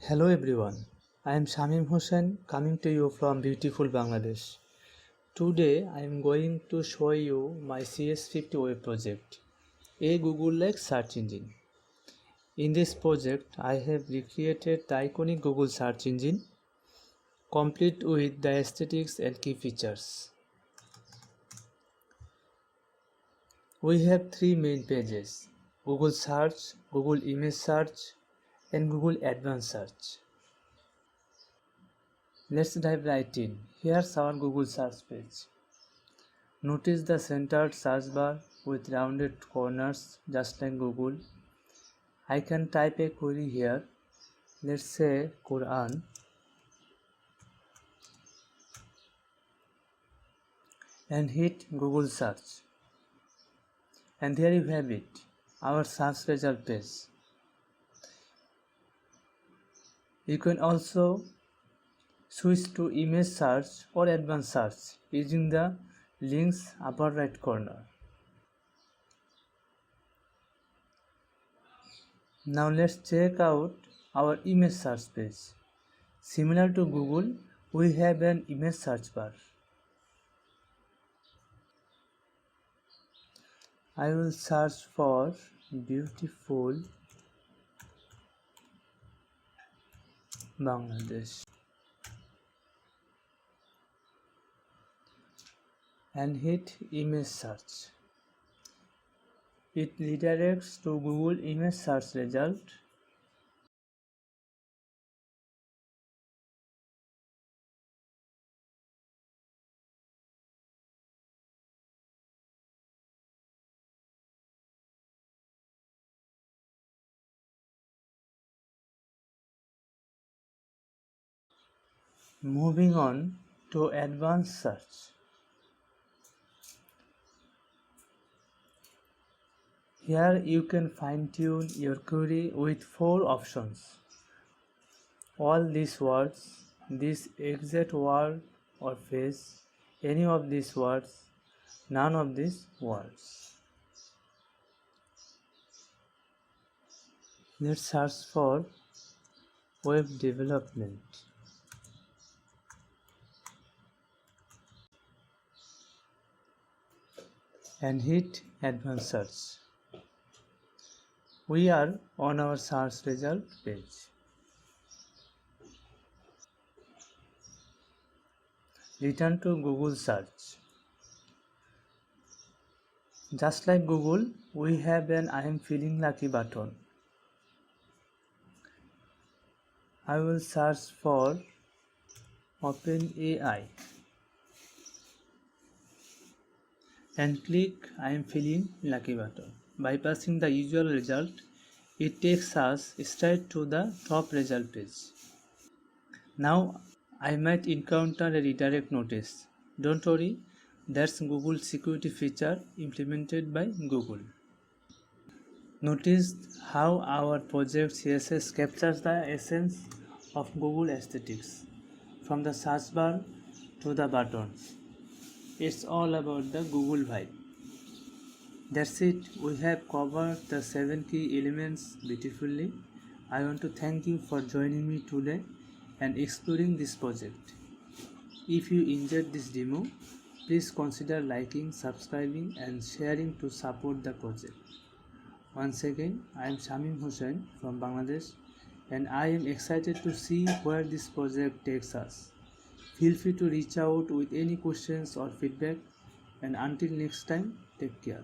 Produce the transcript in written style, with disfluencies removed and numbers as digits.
Hello everyone, I am Shamim Hossain coming to you from beautiful Bangladesh. Today I am going to show you my CS50 web project, a Google-like search engine. In this project, I have recreated the iconic Google search engine, complete with the aesthetics and key features. We have three main pages: Google Search, Google Image Search, and Google Advanced Search. Let's dive right in. Here's our Google search page. Notice the centered search bar with rounded corners just like Google. I can type a query here. Let's say Quran and hit Google search. And there you have it, our search result page. You can also switch to image search or advanced search using the links upper right corner. Now let's check out our image search page. Similar to Google, we have an image search bar. I will search for beautiful Bangladesh and hit image search. It redirects to Google image search result. Moving on to advanced search. Here you can fine-tune your query with 4 options. All these words, this exact word or phrase, any of these words, none of these words. Let's search for web development. And hit advanced search. We are on our search result page. Return to Google search. Just like Google, we have an I am feeling lucky button. I will search for OpenAI and click I am feeling lucky button. Bypassing the usual result, it takes us straight to the top result page. Now I might encounter a redirect notice. Don't worry, that's Google security feature implemented by Google. Notice how our project CSS captures the essence of Google aesthetics, from the search bar to the buttons. It's all about the Google vibe. That's it, we have covered the 7 key elements beautifully. I want to thank you for joining me today and exploring this project. If you enjoyed this demo, please consider liking, subscribing and sharing to support the project. Once again, I am Shamim Hossain from Bangladesh and I am excited to see where this project takes us. Feel free to reach out with any questions or feedback, and until next time, take care.